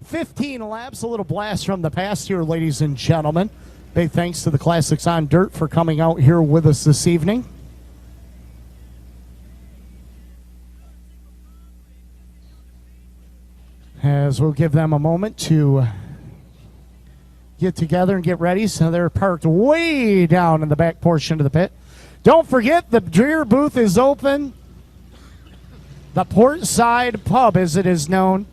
15 laps, a little blast from the past here, ladies and gentlemen. Big thanks to the Classics on Dirt for coming out here with us this evening. As we'll give them a moment to get together and get ready. So they're parked way down in the back portion of the pit. Don't forget, the beer booth is open. The Port Side Pub, as it is known.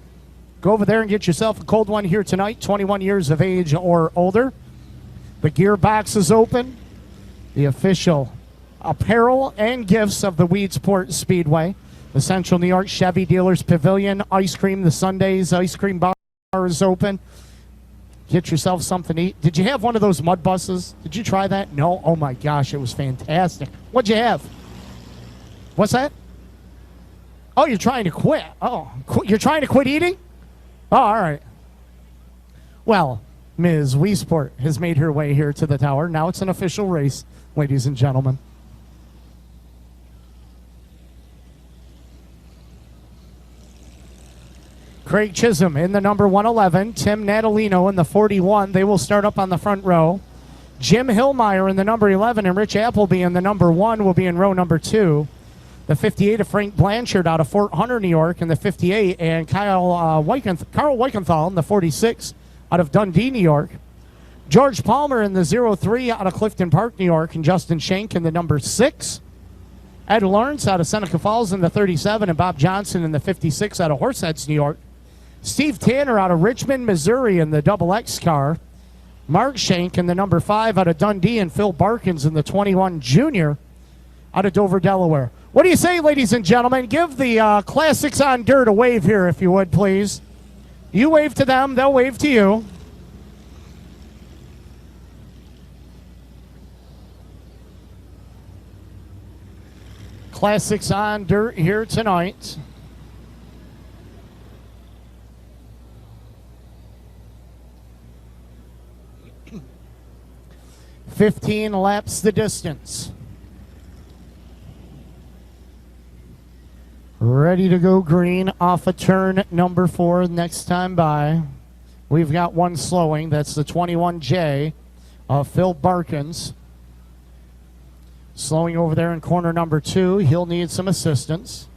Go over there and get yourself a cold one here tonight, 21 years of age or older. The gear box is open. The official apparel and gifts of the Weedsport Speedway. The Central New York Chevy Dealers Pavilion, ice cream, the Sundays ice cream bar is open. Get yourself something to eat. Did you have one of those mud buses? Did you try that? No? Oh my gosh, it was fantastic. What'd you have? What's that? Oh, you're trying to quit. Oh, you're trying to quit eating? Oh, all right. Well, Ms. Weedsport has made her way here to the tower. Now it's an official race, ladies and gentlemen. Craig Chisholm in the number 111. Tim Natalino in the 41. They will start up on the front row. Jim Hillmeyer in the number 11 and Rich Appleby in the number 1 will be in row number 2. The 58 of Frank Blanchard out of Fort Hunter, New York, in the 58, and Carl Weichenthal in the 46 out of Dundee, New York. George Palmer in the 03 out of Clifton Park, New York, and Justin Schenk in the number 6. Ed Lawrence out of Seneca Falls in the 37, and Bob Johnson in the 56 out of Horseheads, New York. Steve Tanner out of Richmond, Missouri in the Double X car. Mark Schenk in the number 5 out of Dundee, and Phil Barkins in the 21 Junior out of Dover, Delaware. What do you say, ladies and gentlemen? Give the Classics on Dirt a wave here, if you would, please. You wave to them, they'll wave to you. Classics on Dirt here tonight. "15 laps the distance." Ready to go green off of turn number 4 next time by. We've got one slowing. That's the 21J of Phil Barkins. Slowing over there in corner number 2. He'll need some assistance.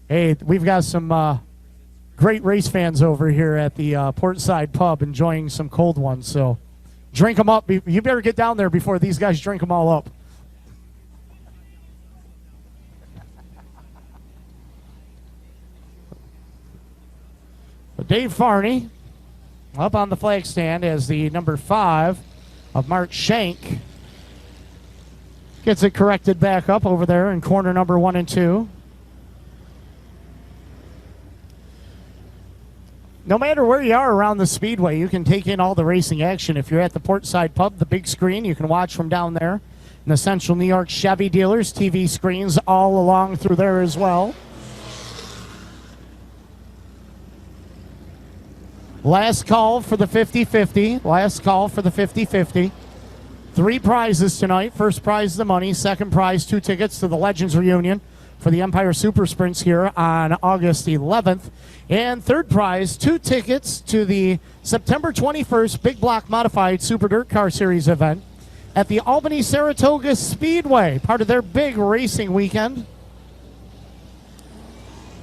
Hey, we've got some great race fans over here at the Portside Pub enjoying some cold ones, so drink them up. You better get down there before these guys drink them all up. But Dave Farney up on the flag stand as the number 5 of Mark Schenk gets it corrected back up over there in corner number 1 and 2. No matter where you are around the Speedway, you can take in all the racing action. If you're at the Portside Pub, the big screen, you can watch from down there. And the Central New York Chevy Dealers, TV screens all along through there as well. Last call for the 50-50. Last call for the 50-50. 3 prizes tonight. First prize, the money. Second prize, 2 tickets to the Legends Reunion for the Empire Super Sprints here on August 11th. And third prize, 2 tickets to the September 21st Big Block Modified Super Dirt Car Series event at the Albany Saratoga Speedway, part of their big racing weekend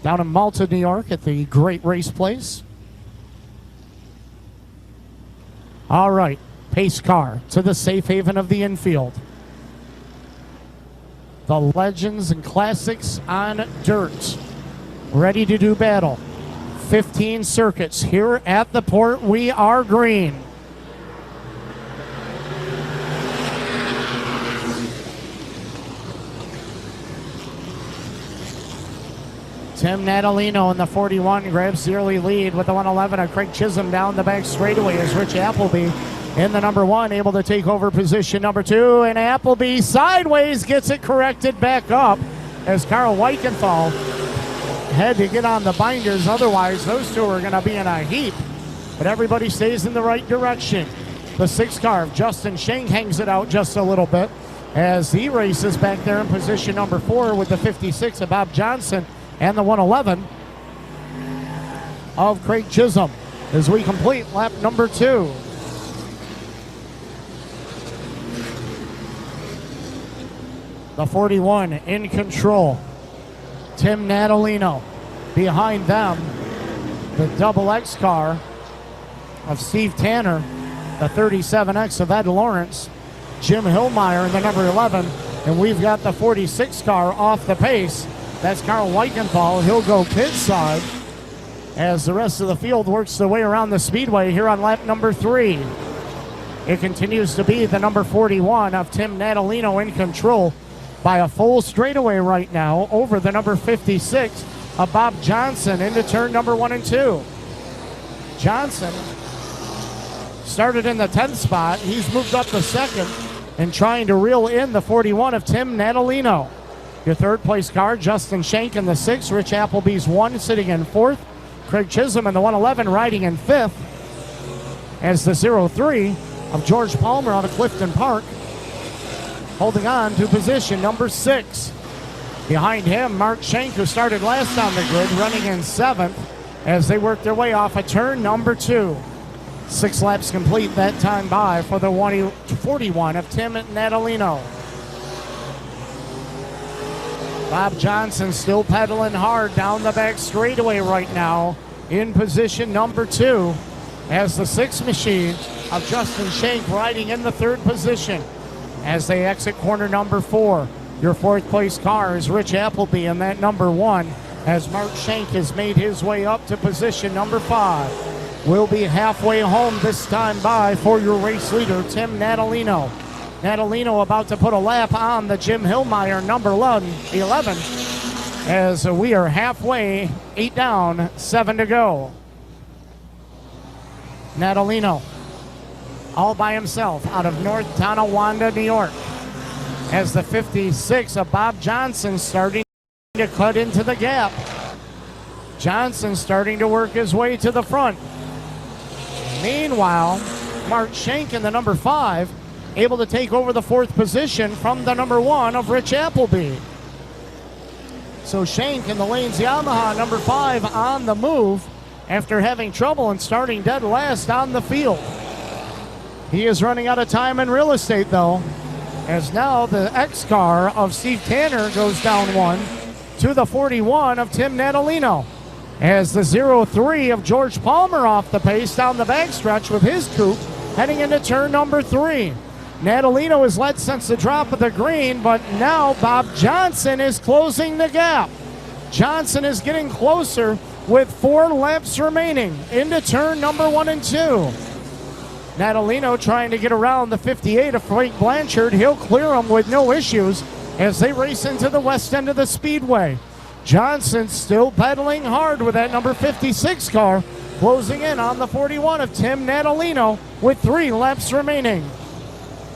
down in Malta, New York at the Great Race Place. All right, pace car to the safe haven of the infield. The Legends and Classics on Dirt, ready to do battle. 15 circuits here at the port. We are green. Tim Natalino in the 41 grabs the early lead with the 111 of Craig Chisholm down the back straightaway as Rich Appleby in the number 1, able to take over position number 2, and Appleby sideways gets it corrected back up as Carl Weichenthal had to get on the binders. Otherwise, those two are going to be in a heap, but everybody stays in the right direction. The 6 car of Justin Schenk hangs it out just a little bit as he races back there in position number 4 with the 56 of Bob Johnson and the 111 of Craig Chisholm as we complete lap number 2. The 41 in control. Tim Natalino. Behind them, the double X car of Steve Tanner, the 37X of Ed Lawrence, Jim Hillmeyer in the number 11, and we've got the 46 car off the pace. That's Carl Weichenthal. He'll go pit side as the rest of the field works their way around the speedway here on lap number 3. It continues to be the number 41 of Tim Natalino in control by a full straightaway right now over the number 56 of Bob Johnson into turn number 1 and 2. Johnson started in the 10th spot. He's moved up to 2nd and trying to reel in the 41 of Tim Natalino. Your 3rd place car, Justin Schenk in the 6th. Rich Appleby's 1 sitting in 4th. Craig Chisholm in the 111 riding in 5th as the 03 of George Palmer out of Clifton Park holding on to position number 6. Behind him, Mark Schenk, who started last on the grid, running in 7th as they work their way off of turn number 2. 6 laps complete that time by for the 41 of Tim Natalino. Bob Johnson still pedaling hard down the back straightaway right now in position number 2 as the 6 machine of Justin Schenk riding in the 3rd position as they exit corner number 4. Your 4th place car is Rich Appleby in that number 1 as Mark Schenk has made his way up to position number 5. We'll be halfway home this time by for your race leader, Tim Natalino. Natalino about to put a lap on the Jim Hillmeyer number 11 as we are halfway, 8 down, 7 to go. Natalino all by himself out of North Tonawanda, New York, as the 56 of Bob Johnson starting to cut into the gap. Johnson starting to work his way to the front. Meanwhile, Mark Schenk in the number 5 able to take over the 4th position from the number 1 of Rich Appleby. So Schenk in the Lanes Yamaha number 5 on the move after having trouble and starting dead last on the field. He is running out of time in real estate though, as now the X car of Steve Tanner goes down 1 to the 41 of Tim Natalino, as the 03 of George Palmer off the pace down the backstretch with his coupe heading into turn number 3. Natalino has led since the drop of the green, but now Bob Johnson is closing the gap. Johnson is getting closer with 4 laps remaining into turn number 1 and 2. Natalino trying to get around the 58 of Frank Blanchard. He'll clear him with no issues as they race into the west end of the speedway. Johnson still pedaling hard with that number 56 car, closing in on the 41 of Tim Natalino with 3 laps remaining.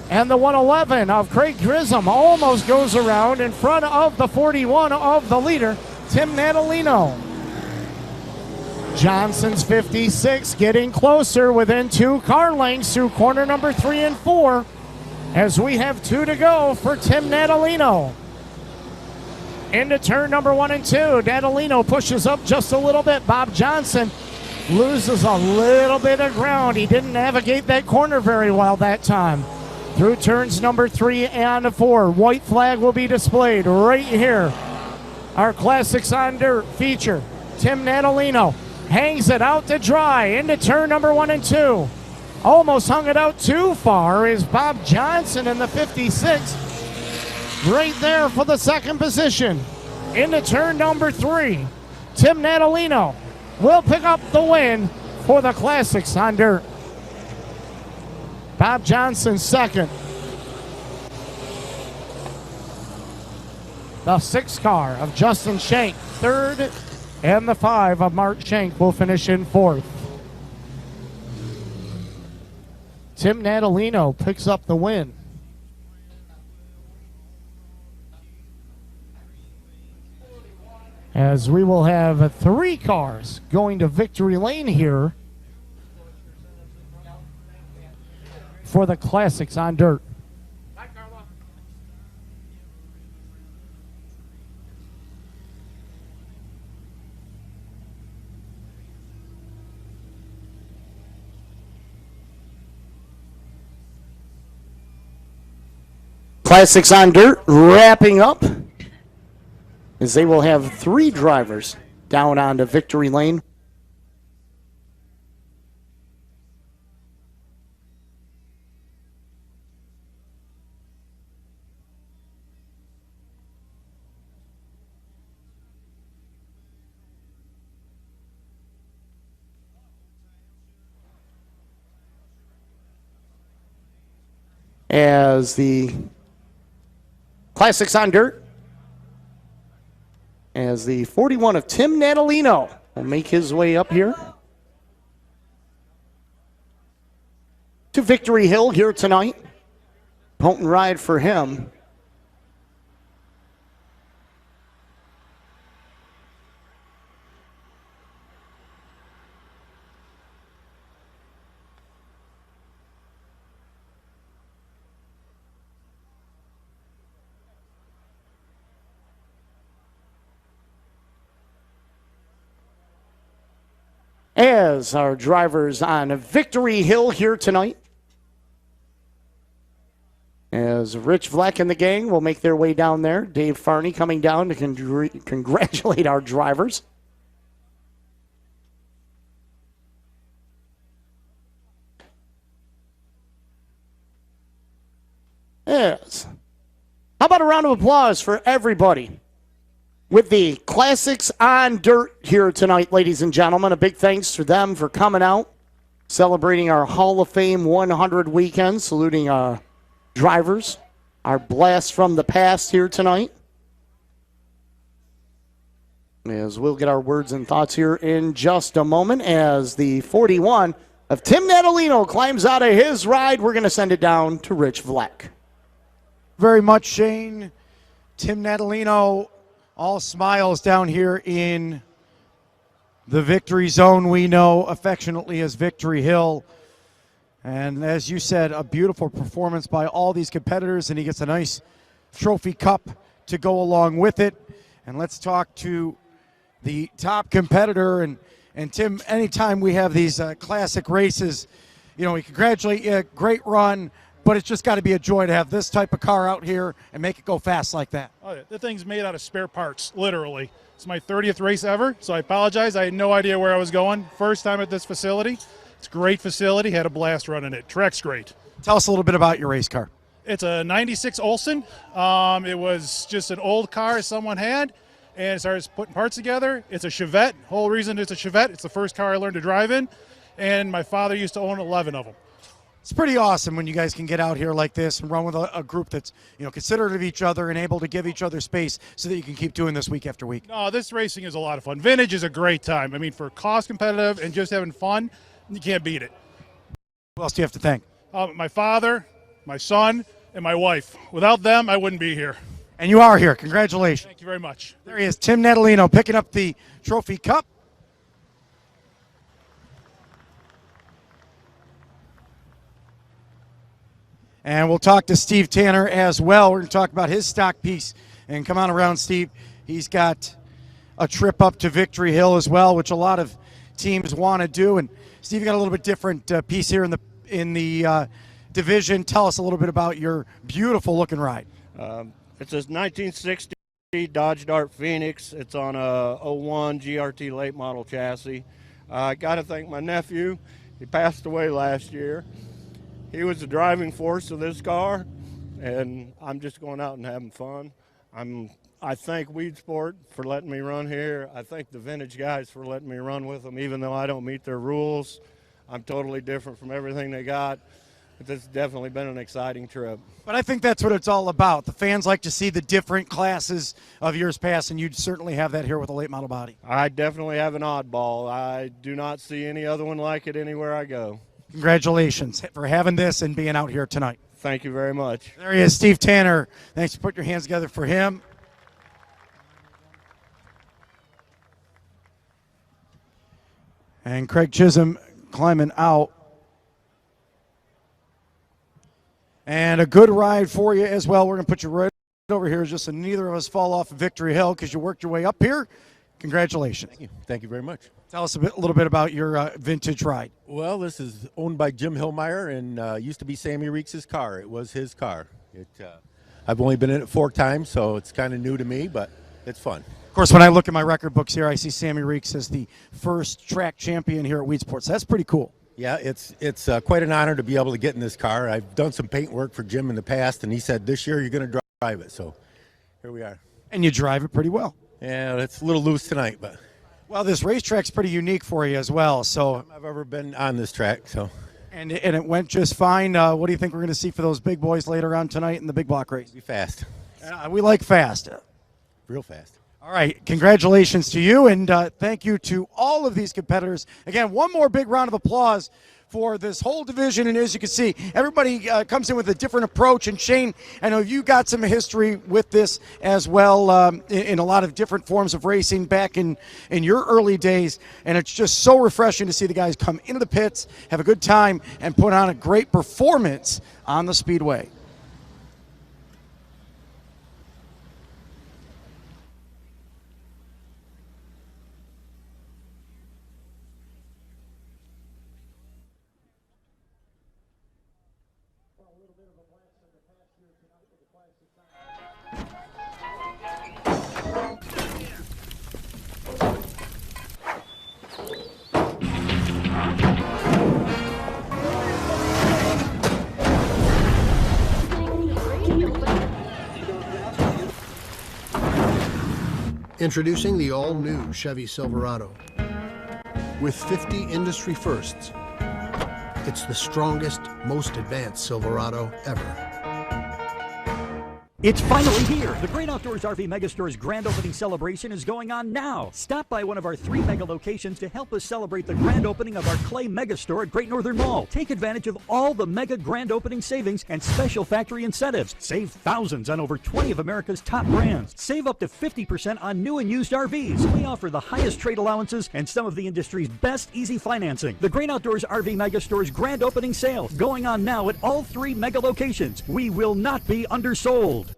And the 111 of Craig Chisholm almost goes around in front of the 41 of the leader, Tim Natalino. Johnson's 56 getting closer within 2 car lengths through corner number 3 and 4 as we have 2 to go for Tim Natalino. Into turn number 1 and 2. Natalino pushes up just a little bit. Bob Johnson loses a little bit of ground. He didn't navigate that corner very well that time. Through turns number 3 and 4. White flag will be displayed right here. Our Classics on Dirt feature. Tim Natalino hangs it out to dry into turn number 1 and 2. Almost hung it out too far is Bob Johnson in the 56. Right there for the 2nd position. Into turn number 3. Tim Natalino will pick up the win for the Classics on Dirt. Bob Johnson 2nd. The 6 car of Justin Schenk 3rd. And the 5 of Mark Schenk will finish in 4th. Tim Natalino picks up the win. As we will have 3 cars going to victory lane here for the Classics on Dirt. Classics on Dirt wrapping up, as they will have 3 drivers down onto victory lane. As the Classics on Dirt, as the 41 of Tim Natalino will make his way up here to Victory Hill here tonight. Potent ride for him. As our drivers on Victory Hill here tonight, as Rich Vleck and the gang will make their way down there. Dave Farney coming down to congratulate our drivers. Yes. How about a round of applause for everybody with the Classics on Dirt here tonight, ladies and gentlemen. A big thanks to them for coming out, celebrating our Hall of Fame 100 weekend, saluting our drivers, our blast from the past here tonight. As we'll get our words and thoughts here in just a moment, as the 41 of Tim Natalino climbs out of his ride, we're going to send it down to Rich Vleck. Very much, Shane. Tim Natalino, all smiles down here in the Victory Zone we know affectionately as Victory Hill. And as you said, a beautiful performance by all these competitors, and he gets a nice trophy cup to go along with it. And let's talk to the top competitor. And Tim, anytime we have these classic races, you know, we congratulate you, great run, but it's just got to be a joy to have this type of car out here and make it go fast like that. Oh, yeah. The thing's made out of spare parts, literally. It's my 30th race ever, so I apologize. I had no idea where I was going. First time at this facility. It's a great facility. Had a blast running it. Track's great. Tell us a little bit about your race car. It's a 96 Olson. It was just an old car someone had, and started putting parts together. It's a Chevette. Whole reason it's a Chevette, it's the first car I learned to drive in, and my father used to own 11 of them. It's pretty awesome when you guys can get out here like this and run with a group that's, you know, considerate of each other and able to give each other space so that you can keep doing this week after week. No, this racing is a lot of fun. Vintage is a great time. I mean, for cost competitive and just having fun, you can't beat it. Who else do you have to thank? My father, my son, and my wife. Without them, I wouldn't be here. And you are here. Congratulations. Thank you very much. There he is, Tim Natalino, picking up the trophy cup. And we'll talk to Steve Tanner as well. We're going to talk about his stock piece. And come on around, Steve. He's got a trip up to Victory Hill as well, which a lot of teams want to do. And Steve, you got a little bit different piece here in the division. Tell us a little bit about your beautiful looking ride. It's a 1960 Dodge Dart Phoenix. It's on a 01 GRT late model chassis. I got to thank my nephew. He passed away last year. He was the driving force of this car, and I'm just going out and having fun. I thank Weedsport for letting me run here. I thank the vintage guys for letting me run with them, even though I don't meet their rules. I'm totally different from everything they got. But this has definitely been an exciting trip. But I think that's what it's all about. The fans like to see the different classes of years past, and you certainly have that here with a late model body. I definitely have an oddball. I do not see any other one like it anywhere I go. Congratulations for having this and being out here tonight. Thank you very much. There he is, Steve Tanner. Thanks for putting your hands together for him. And Craig Chisholm climbing out. And a good ride for you as well. We're going to put you right over here just so neither of us fall off of Victory Hill because you worked your way up here. Congratulations. Thank you. Thank you very much. Tell us a little bit about your vintage ride. Well, this is owned by Jim Hillmeyer and used to be Sammy Reeks' car. It was his car. I've only been in it 4 times, so it's kind of new to me, but it's fun. Of course, when I look at my record books here, I see Sammy Reeks as the first track champion here at Weedsport. So that's pretty cool. Yeah, it's quite an honor to be able to get in this car. I've done some paint work for Jim in the past, and he said this year you're going to drive it. So here we are. And you drive it pretty well. Yeah, it's a little loose tonight, but. Well, this racetrack's pretty unique for you as well. So I've ever been on this track. So. And it went just fine. What do you think we're going to see for those big boys later on tonight in the big block race? Be fast. We like fast. Real fast. All right, congratulations to you, and thank you to all of these competitors. Again, one more big round of applause for this whole division, and as you can see, everybody comes in with a different approach, and Shane, I know you got some history with this as well in a lot of different forms of racing back in your early days, and it's just so refreshing to see the guys come into the pits, have a good time, and put on a great performance on the speedway. Introducing the all-new Chevy Silverado. With 50 industry firsts, it's the strongest, most advanced Silverado ever. It's finally here! The Great Outdoors RV Megastore's grand opening celebration is going on now. Stop by one of our 3 mega locations to help us celebrate the grand opening of our Clay Megastore at Great Northern Mall. Take advantage of all the mega grand opening savings and special factory incentives. Save thousands on over 20 of America's top brands. Save up to 50% on new and used RVs. We offer the highest trade allowances and some of the industry's best easy financing. The Great Outdoors RV Megastore's grand opening sale going on now at all 3 mega locations. We will not be undersold.